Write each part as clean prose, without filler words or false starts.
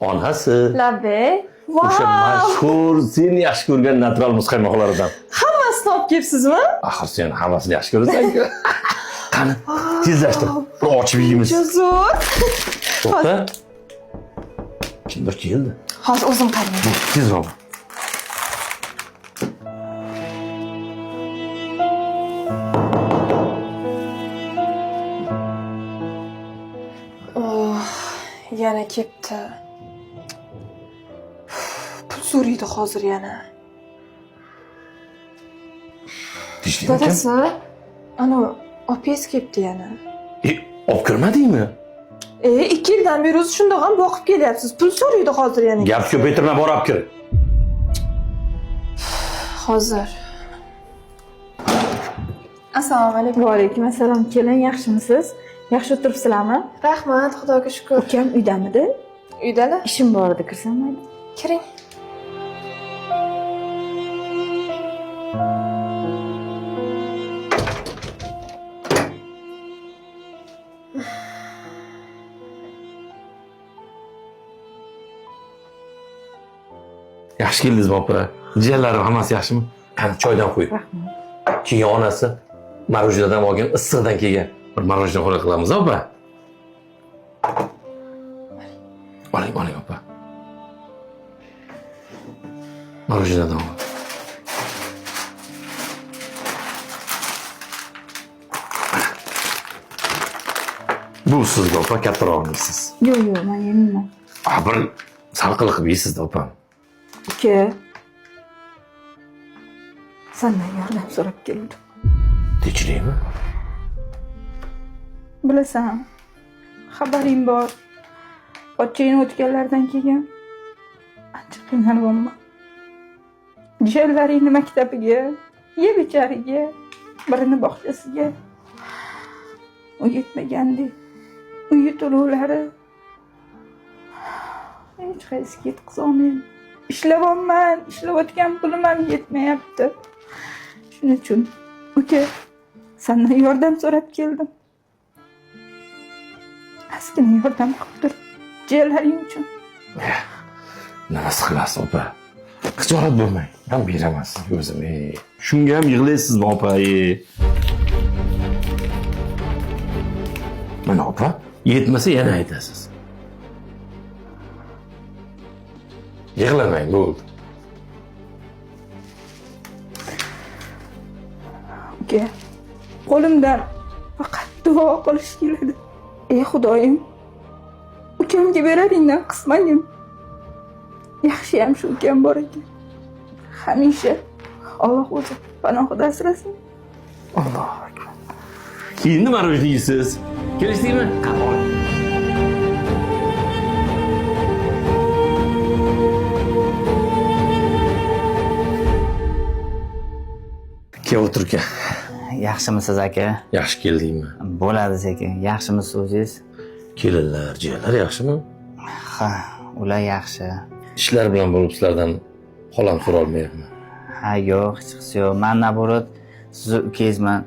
onasi. Labbay. O'sha mashhur sen yaxshi ko'rgan natural muzqaymoqlaridan. Hammasini olib kelibsizmi? Axir sen hammasini yaxshi ko'rasan-ku. Qani, tezlashtir. Bir ochib yeymiz. Zo'r. To'xta. Kimdir keldi. Hozir o'zim qarayman. Tezroq. Yana ketdi. Pul so'raydi hozir yana. Dadasi, ana opes ketdi yana. Olib kirmadingmi? 2 yildan beri o'zi shundoq ham boqib kelyapsiz. Pul so'raydi hozir yana. Gap ko'paytirma, borib kir. Hozir. Assalomu alaykum. Va alaykum assalom. Keling, yaxshimisiz? Yaxshi o'tiribsizlarmi? Rahmat, Xudoga shukr. Ukam uydamidi? Uydalar? Ishim bor edi, kirsam mayli. Kiring. Yaxshi keldingizmi, opa? Jiyanlarim hammasi yaxshimi? Qani, choydan qo'y. Rahmat. Keyin onasi marojnadan olgan issiqdan kelgan bir marojna qo'la qilamiz, opa. Oling, opa. Marojnadan ol. Bu sizga, opa, kattaroq yeysiz. Yo'q, men yemayman. Bir salqin qilib yeysiz-da, opa. Uka. Sendan yordam so'rab keldim. Tinchlikmi? Bilasan, xabaring bor. Pochchayni o'tganlardan keyin ancha qiynalyapman. Jiyanlaringni maktabiga, yeb ichariga, birini bog'chasiga. U yetmagandek. Uyi to'lovlari hech qaysiga yetkazib olmayman. Ishlayapman, ishlayotgan pulim ham yetmayapti. Shuning uchun uka, sendan yordam so'rab keldim. Ozgina yordam qilib tur. Jiyanlaring uchun. Nimasi qilasiz, opa? Xijolat bo'lmang. Men beraman sizga o'zim. Shunga ham yig'laysizmi, opa? Mana opa, yetmasa yana aytasiz. Yig'lamang, bo'ldi. Uka, qo'limdan faqat duo qilish keladi. Ey Xudoyim, ukamga beraringdan qismagin. Yaxshi ham shu ukam bor ekan. Hamisha Alloh o'zi panohida asrasin. Allohu akbar. Keyin nima rojni yeysiz? Kelishdingmi? Qani. Kel o'tir uka. Yaxshimisiz aka? Yaxshi keldingmi? Bo'ladi sekin. Yaxshimisiz o'zingiz? Kelinlar, jiyanlar yaxshimi? Ha, ular yaxshi. Ishlar bilan bo'lib sizlardan xolam so'rolmayapman. Ha, yo'q, hech qisi yo'q. Men naborat sizni ukangizman.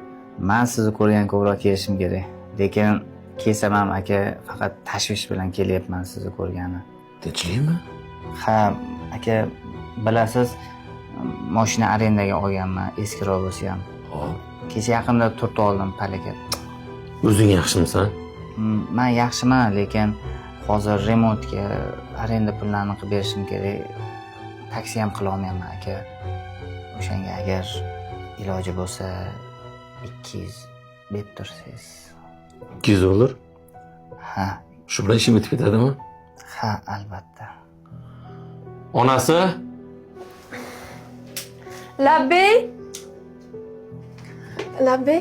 Men sizni ko'rgan ko'proq kelishim kerak. Lekin kelsam ham aka faqat tashvish bilan kelyapman sizni ko'rgani. Tinchlikmi? Ha, aka bilasiz, mashina arendaga olganman, eskiroq bo'lsa ham. Hop. Kecha yaqinda turtib oldim palakat. O'zing yaxshimisan? Men yaxshiman, lekin hozir remontga arenda pullarini qilib berishim kerak. Taksi ham qila olmayman aka. O'shanga agar iloji bo'lsa 200 berib tursangiz. 200 dollar? Ha, Shu bilan ishim bitib ketadimi? ha, albatta. Onasi? Labbay. Labbay.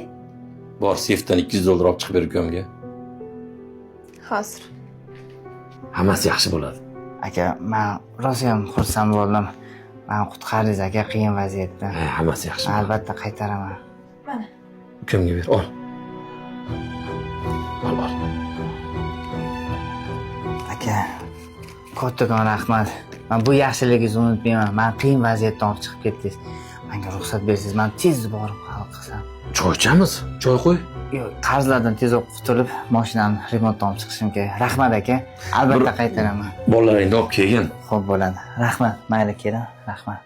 Bor, sefdan 200 dollar olib chiqib ber ukamga. Hozir. Hammasi yaxshi bo'ladi. Aka, men rosa ham xursand bo'ldim. Men qutqardingiz aka qiyin vaziyatda. Hammasi yaxshi. Albatta qaytaraman. Mana. Ukamga ber, ol. Ol. Aka, kattakon rahmat. Men bu yaxshiligingizni unutmayman. Men qiyin vaziyatdan olib chiqib ketdingiz. Menga ruxsat bersangiz, men tez borib hal qilsam. Choy ichamiz? Choy qo'y. Yo'q, qarzlardan tezroq qutulib, mashinani remontdan olib chiqishim kerak. Rahmat aka. Albatta qaytaraman. Bolalaringni olib kelgin. Xo'p bo'ladi. Rahmat. Mayli keling. Rahmat.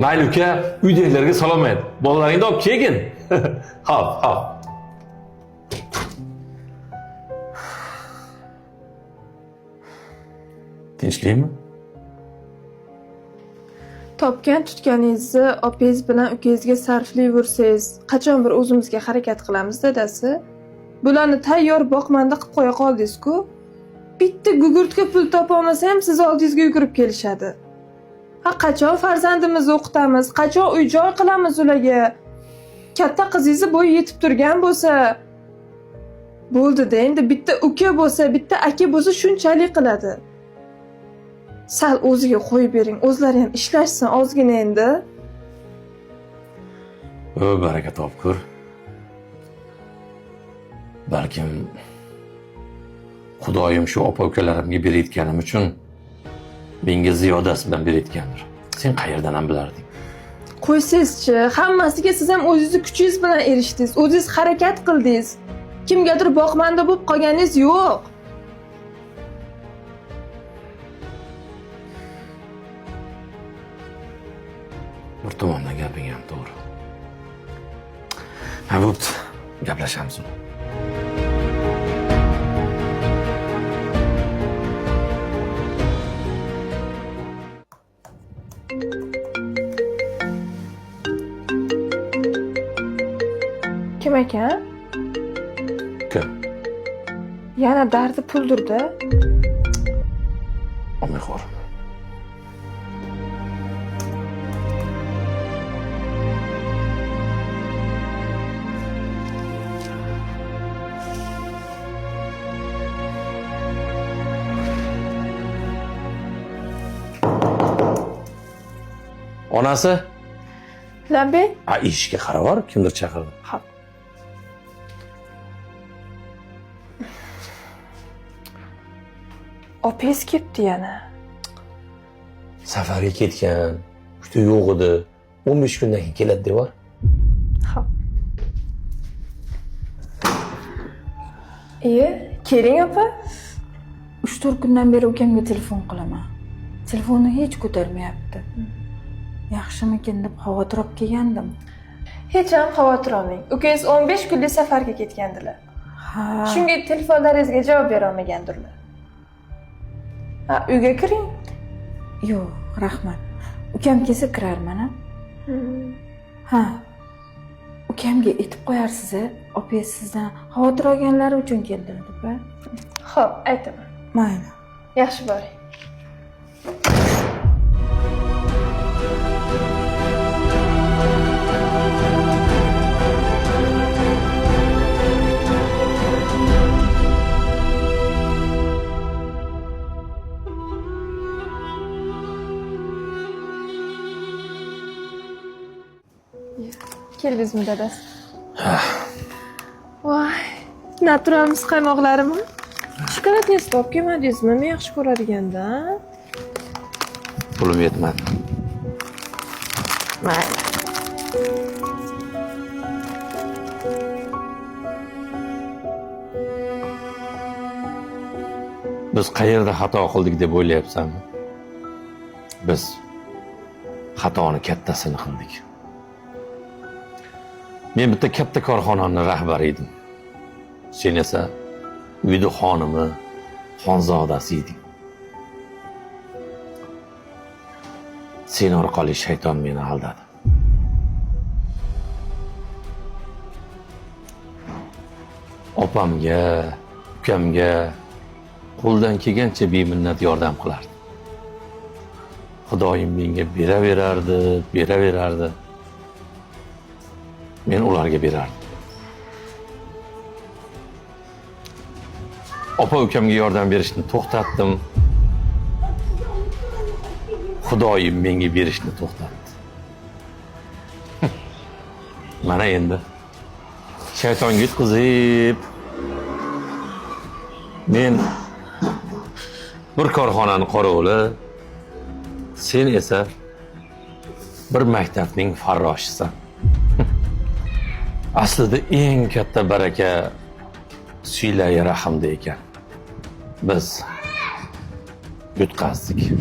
Mayli uka, uydagilarga salom ayt. Bolalaringni olib kelgin. Hop, hop. Tinchlikmi? Topgan tutganingizni opangiz bilan ukangizga sarflayversangiz, qachon bir o'zimizga harakat qilamiz dadasi. Bularni tayyor boqmanda qilib qo'ya qoldingiz-ku. Bitta gugurtga pul topa olmasa ham siz oldingizga yugurib kelishadi. Ha, qachon farzandimizni o'qitamiz, qachon uy-joy qilamiz ularga? Katta qizingizni bo'yi yetib turgan bo'lsa, bo'ldi-da, endi bitta uka bo'lsa, bitta aka bo'lsa shunchalik qiladi. Sal o'ziga qo'yib bering, o'zlari ham ishlashsin ozgina endi. Baraka topkur. Balkim Xudoyim shu opa-ukalarimga berayotganim uchun menga ziyodasi bilan berayotgandir. Sen qayerdan ham bilarding? Qo'ysangizchi, hammasiga siz ham o'zingizni kuchingiz bilan erishdingiz, o'zingiz harakat qildingiz. Kimgadir boqmanda bo'lib qolganingiz yo'q. Bir tomondan gaping ham to'g'ri. Ha, bo'pti. Gaplashamiz. Kim ekan? Kim? Yana dardi puldir-da. Olmayxo'r. Onasi? Labbay? Ha, eshikka qarab bor, kimdir chaqirdi. Xo'p. Opangiz ketdi yana. Safarga ketgan, uyda yo'q edi. 15 kundan keyin keladi deb bor. Xo'p. Keling opa. 3-4 kundan beri ukamga telefon qilaman. Telefonni hech ko'tarmayapti. Yaxshimikin deb xavotir olib kelgandim. Hech ham xavotir olmang. Ukangiz 15 kunlik safarga ketgandilar. Ha. Shunga telefonlaringizga javob bera olmagandirlar. Ha, uyga kiring. Yo'q, rahmat. Ukam kelsa kirarman. Ha. Ukamga aytib qo'yarsiz, opangiz sizdan xavotir olganlari uchun keldilar deb. Xo'p, aytaman. Mayli. Yaxshi boring. Keldingizmi dadasi? Voy, natural muzqaymoqlarimi? Shokoladingizni olib kelmadingizmi? Men yaxshi ko'radiganda. Pulim yetmadi. Mayli. Biz qayerda xato qildik deb o'ylayapsanmi? Biz xatoni kattasini qildik. Men bitta katta korxonaning rahbari edim. Sen esa uyda xonimi, xonzodasi eding. Sen orqali shayton meni aldadi. Opamga, ukamga qo'ldan kelgancha beminnat yordam qilardi. Xudoyim menga beraverardi. Men ularga berardim. Opa ukamga yordam berishni to'xtatdim. Xudoyim menga berishni to'xtatdi. Mana endi shayton yutqizib men bir korxonani qorovuli, sen esa bir maktabning farroshisan. Aslida eng katta baraka Suylay rahmda ekan. Biz yutqazdik.